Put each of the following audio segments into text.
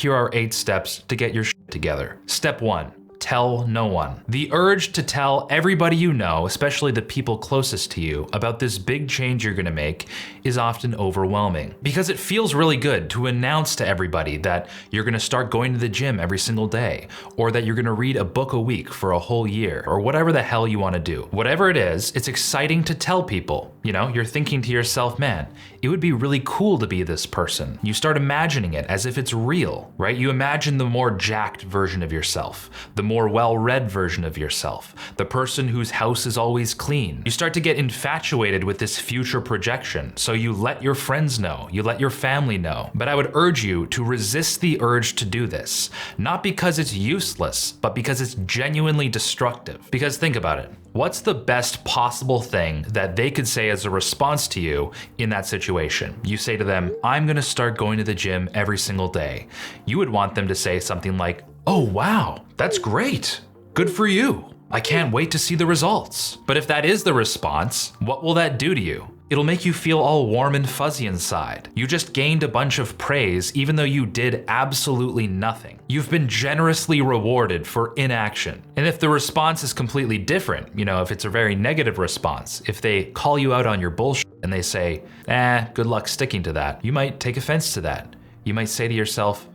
here are 8 steps to get your shit together. Step 1. Tell no one. The urge to tell everybody you know, especially the people closest to you, about this big change you're gonna make is often overwhelming. Because it feels really good to announce to everybody that you're gonna start going to the gym every single day, or that you're gonna read a book a week for a whole year, or whatever the hell you wanna do. Whatever it is, it's exciting to tell people. You know, you're thinking to yourself, man, it would be really cool to be this person. You start imagining it as if it's real, right? You imagine the more jacked version of yourself, the more well-read version of yourself, the person whose house is always clean. You start to get infatuated with this future projection, so you let your friends know, you let your family know. But I would urge you to resist the urge to do this, not because it's useless, but because it's genuinely destructive. Because think about it. What's the best possible thing that they could say as a response to you in that situation? You say to them, I'm gonna start going to the gym every single day. You would want them to say something like, oh wow, that's great. Good for you. I can't wait to see the results. But if that is the response, what will that do to you? It'll make you feel all warm and fuzzy inside. You just gained a bunch of praise even though you did absolutely nothing. You've been generously rewarded for inaction. And if the response is completely different, you know, if it's a very negative response, if they call you out on your bullshit and they say, good luck sticking to that, you might take offense to that. You might say to yourself,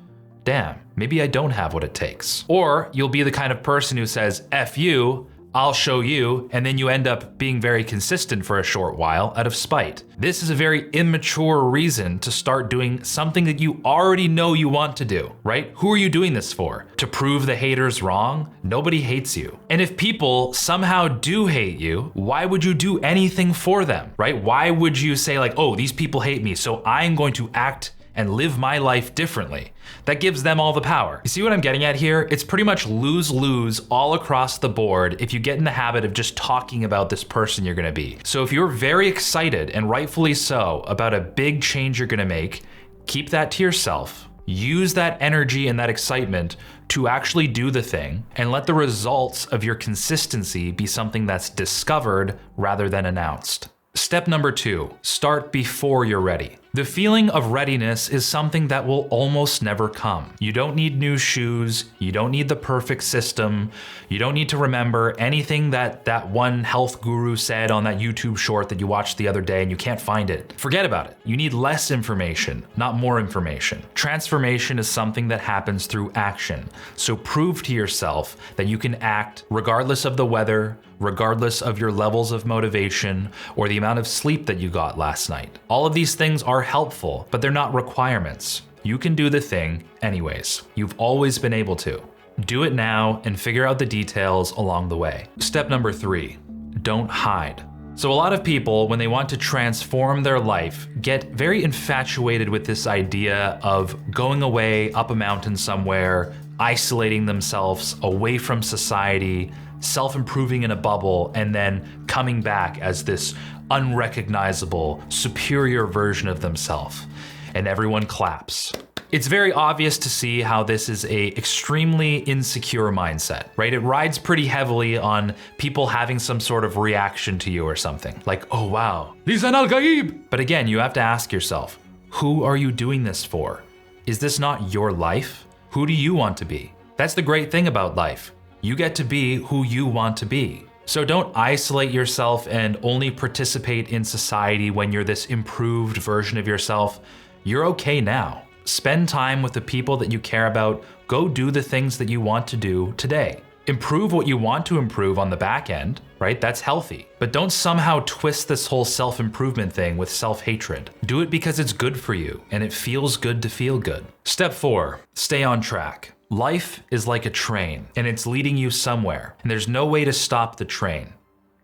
damn, maybe I don't have what it takes. Or you'll be the kind of person who says, F you, I'll show you, and then you end up being very consistent for a short while out of spite. This is a very immature reason to start doing something that you already know you want to do, right? Who are you doing this for? To prove the haters wrong? Nobody hates you. And if people somehow do hate you, why would you do anything for them, right? Why would you say like, oh, these people hate me, so I'm going to act and live my life differently? That gives them all the power. You see what I'm getting at here? It's pretty much lose-lose all across the board if you get in the habit of just talking about this person you're gonna be. So if you're very excited, and rightfully so, about a big change you're gonna make, keep that to yourself. Use that energy and that excitement to actually do the thing, and let the results of your consistency be something that's discovered rather than announced. Step number 2, start before you're ready. The feeling of readiness is something that will almost never come. You don't need new shoes, you don't need the perfect system, you don't need to remember anything that one health guru said on that YouTube short that you watched the other day and you can't find it. Forget about it. You need less information, not more information. Transformation is something that happens through action. So prove to yourself that you can act regardless of the weather, regardless of your levels of motivation or the amount of sleep that you got last night. All of these things are helpful, but they're not requirements. You can do the thing anyways. You've always been able to. Do it now and figure out the details along the way. Step number 3, don't hide. So a lot of people, when they want to transform their life, get very infatuated with this idea of going away up a mountain somewhere, isolating themselves away from society, self-improving in a bubble, and then coming back as this unrecognizable, superior version of themselves. And everyone claps. It's very obvious to see how this is a extremely insecure mindset, right? It rides pretty heavily on people having some sort of reaction to you or something. Like, oh wow, Lisan al-Gaib! But again, you have to ask yourself, who are you doing this for? Is this not your life? Who do you want to be? That's the great thing about life. You get to be who you want to be. So don't isolate yourself and only participate in society when you're this improved version of yourself. You're okay now. Spend time with the people that you care about. Go do the things that you want to do today. Improve what you want to improve on the back end, right? That's healthy. But don't somehow twist this whole self-improvement thing with self-hatred. Do it because it's good for you and it feels good to feel good. Step 4, stay on track. Life is like a train and it's leading you somewhere, and there's no way to stop the train,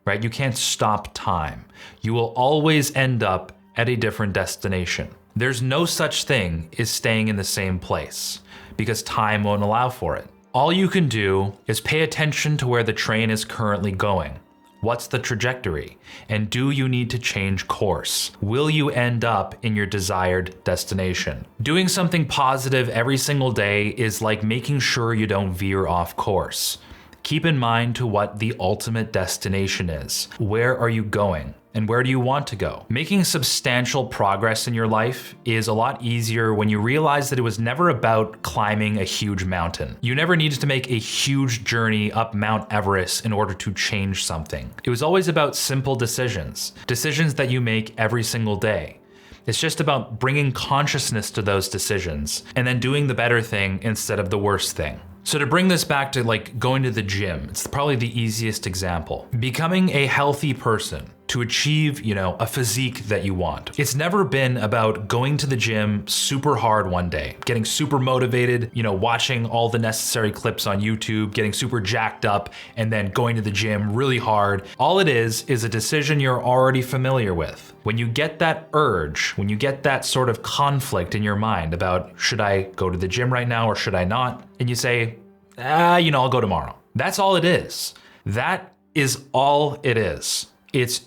right? You can't stop time. You will always end up at a different destination. There's no such thing as staying in the same place because time won't allow for it. All you can do is pay attention to where the train is currently going. What's the trajectory? And do you need to change course? Will you end up in your desired destination? Doing something positive every single day is like making sure you don't veer off course. Keep in mind to what the ultimate destination is. Where are you going? And where do you want to go? Making substantial progress in your life is a lot easier when you realize that it was never about climbing a huge mountain. You never needed to make a huge journey up Mount Everest in order to change something. It was always about simple decisions that you make every single day. It's just about bringing consciousness to those decisions and then doing the better thing instead of the worst thing. So to bring this back to like going to the gym, it's probably the easiest example. Becoming a healthy person to achieve, a physique that you want. It's never been about going to the gym super hard one day, getting super motivated, watching all the necessary clips on YouTube, getting super jacked up, and then going to the gym really hard. All it is a decision you're already familiar with. When you get that urge, when you get that sort of conflict in your mind about should I go to the gym right now or should I not? And you say, I'll go tomorrow. That's all it is. That is all it is. It's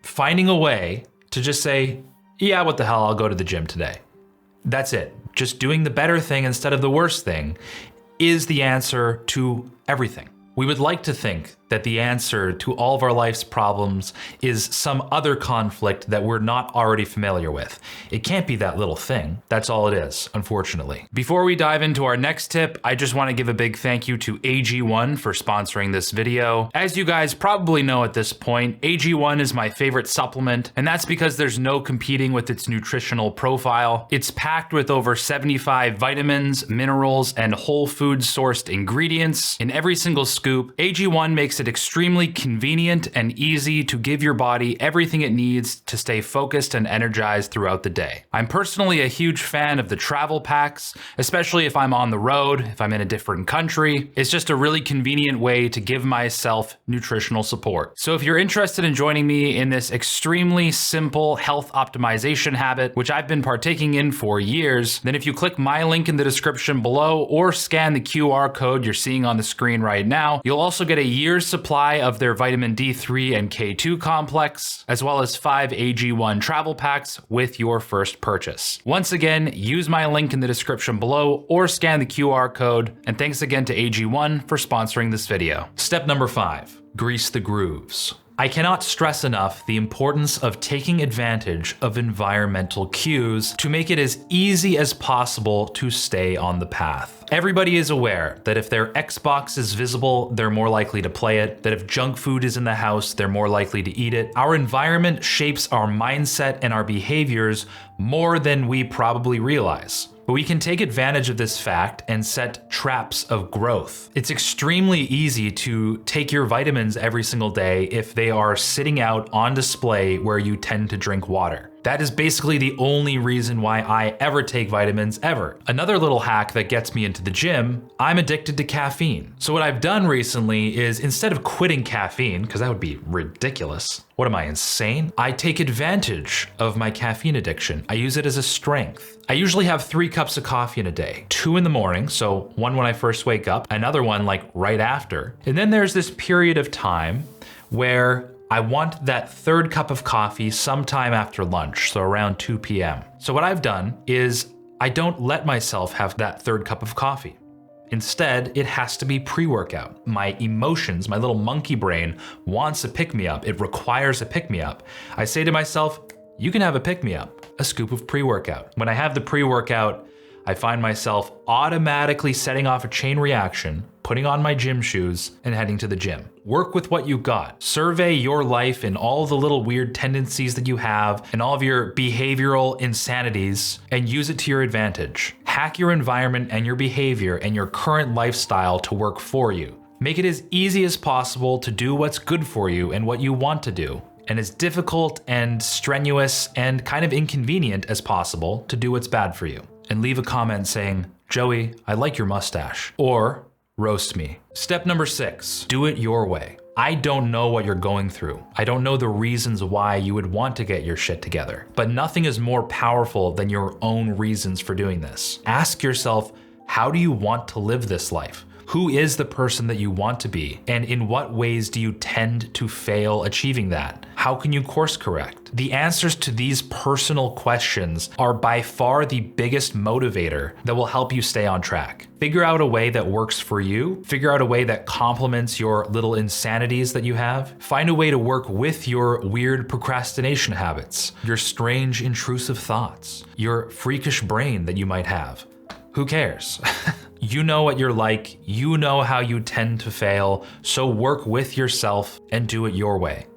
finding a way to just say, yeah, what the hell, I'll go to the gym today. That's it. Just doing the better thing instead of the worst thing is the answer to everything. We would like to think that the answer to all of our life's problems is some other conflict that we're not already familiar with. It can't be that little thing. That's all it is, unfortunately. Before we dive into our next tip, I just want to give a big thank you to AG1 for sponsoring this video. As you guys probably know at this point, AG1 is my favorite supplement, and that's because there's no competing with its nutritional profile. It's packed with over 75 vitamins, minerals, and whole food sourced ingredients in every single scoop. AG1 makes it extremely convenient and easy to give your body everything it needs to stay focused and energized throughout the day. I'm personally a huge fan of the travel packs, especially if I'm on the road, if I'm in a different country. It's just a really convenient way to give myself nutritional support. So if you're interested in joining me in this extremely simple health optimization habit, which I've been partaking in for years, then if you click my link in the description below or scan the QR code you're seeing on the screen right now, you'll also get a year's supply of their vitamin D3 and K2 complex, as well as 5 AG1 travel packs with your first purchase. Once again, use my link in the description below or scan the QR code, and thanks again to AG1 for sponsoring this video. Step number 5, grease the grooves. I cannot stress enough the importance of taking advantage of environmental cues to make it as easy as possible to stay on the path. Everybody is aware that if their Xbox is visible, they're more likely to play it, that if junk food is in the house, they're more likely to eat it. Our environment shapes our mindset and our behaviors more than we probably realize. But we can take advantage of this fact and set traps of growth. It's extremely easy to take your vitamins every single day if they are sitting out on display where you tend to drink water. That is basically the only reason why I ever take vitamins ever. Another little hack that gets me into the gym, I'm addicted to caffeine. So what I've done recently is instead of quitting caffeine, because that would be ridiculous, what am I, insane? I take advantage of my caffeine addiction. I use it as a strength. I usually have 3 cups of coffee in a day, 2 in the morning, so one when I first wake up, another one like right after. And then there's this period of time where I want that 3rd cup of coffee sometime after lunch, so around 2 p.m. So what I've done is I don't let myself have that 3rd cup of coffee. Instead, it has to be pre-workout. My emotions, my little monkey brain wants a pick-me-up. It requires a pick-me-up. I say to myself, you can have a pick-me-up, a scoop of pre-workout. When I have the pre-workout, I find myself automatically setting off a chain reaction, putting on my gym shoes, and heading to the gym. Work with what you got. Survey your life and all the little weird tendencies that you have and all of your behavioral insanities and use it to your advantage. Hack your environment and your behavior and your current lifestyle to work for you. Make it as easy as possible to do what's good for you and what you want to do, and as difficult and strenuous and kind of inconvenient as possible to do what's bad for you. And leave a comment saying, Joey, I like your mustache, or roast me. Step number 6, do it your way. I don't know what you're going through. I don't know the reasons why you would want to get your shit together, but nothing is more powerful than your own reasons for doing this. Ask yourself, how do you want to live this life? Who is the person that you want to be? And in what ways do you tend to fail achieving that? How can you course correct? The answers to these personal questions are by far the biggest motivator that will help you stay on track. Figure out a way that works for you. Figure out a way that complements your little insanities that you have. Find a way to work with your weird procrastination habits, your strange intrusive thoughts, your freakish brain that you might have. Who cares? You know what you're like, you know how you tend to fail, so work with yourself and do it your way.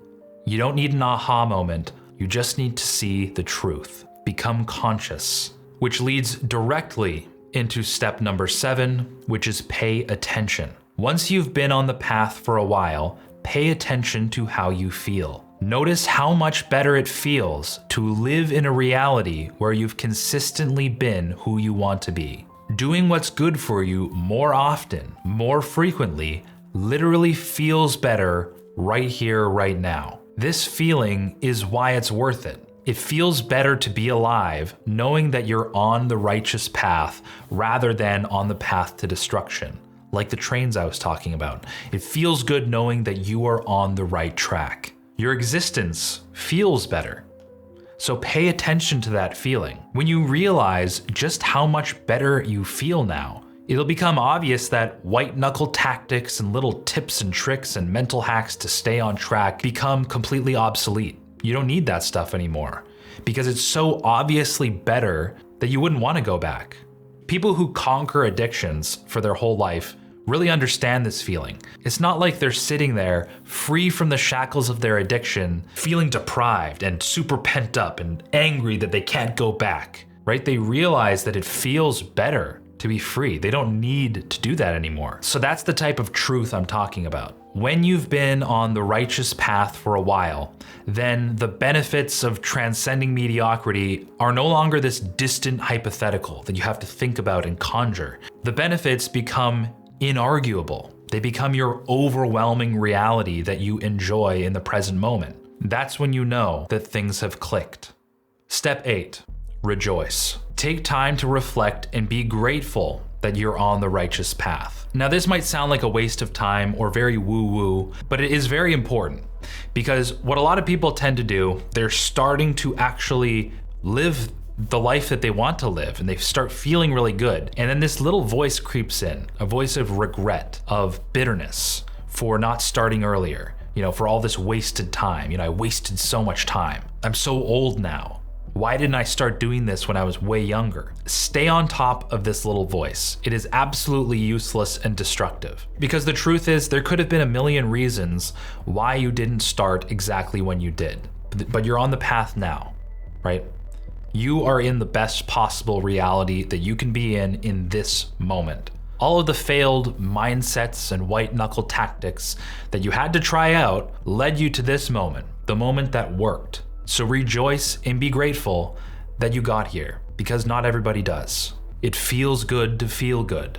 You don't need an aha moment, you just need to see the truth. Become conscious, which leads directly into step number 7, which is pay attention. Once you've been on the path for a while, pay attention to how you feel. Notice how much better it feels to live in a reality where you've consistently been who you want to be. Doing what's good for you more often, more frequently, literally feels better right here, right now. This feeling is why it's worth it. It feels better to be alive knowing that you're on the righteous path rather than on the path to destruction, like the trains I was talking about. It feels good knowing that you are on the right track. Your existence feels better. So pay attention to that feeling. When you realize just how much better you feel now, it'll become obvious that white knuckle tactics and little tips and tricks and mental hacks to stay on track become completely obsolete. You don't need that stuff anymore because it's so obviously better that you wouldn't want to go back. People who conquer addictions for their whole life really understand this feeling. It's not like they're sitting there free from the shackles of their addiction, feeling deprived and super pent up and angry that they can't go back, right? They realize that it feels better to be free. They don't need to do that anymore. So that's the type of truth I'm talking about. When you've been on the righteous path for a while, then the benefits of transcending mediocrity are no longer this distant hypothetical that you have to think about and conjure. The benefits become inarguable. They become your overwhelming reality that you enjoy in the present moment. That's when you know that things have clicked. Step 8, rejoice. Take time to reflect and be grateful that you're on the righteous path. Now, this might sound like a waste of time or very woo-woo, but it is very important because what a lot of people tend to do, they're starting to actually live the life that they want to live and they start feeling really good. And then this little voice creeps in, a voice of regret, of bitterness for not starting earlier, for all this wasted time. I wasted so much time. I'm so old now. Why didn't I start doing this when I was way younger? Stay on top of this little voice. It is absolutely useless and destructive. Because the truth is, there could have been a million reasons why you didn't start exactly when you did. But you're on the path now, right? You are in the best possible reality that you can be in this moment. All of the failed mindsets and white knuckle tactics that you had to try out led you to this moment, the moment that worked. So rejoice and be grateful that you got here, because not everybody does. It feels good to feel good.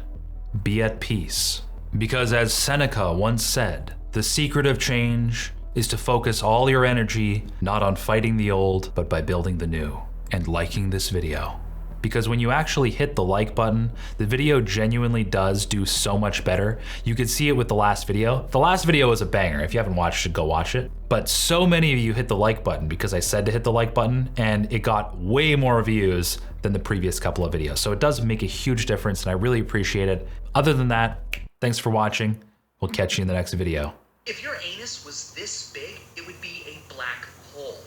Be at peace. Because as Seneca once said, the secret of change is to focus all your energy not on fighting the old, but by building the new. And liking this video. Because when you actually hit the like button, the video genuinely does do so much better. You could see it with the last video. The last video was a banger. If you haven't watched it, go watch it. But so many of you hit the like button because I said to hit the like button, and it got way more views than the previous couple of videos. So it does make a huge difference and I really appreciate it. Other than that, thanks for watching. We'll catch you in the next video. If your anus was this big, it would be a black hole.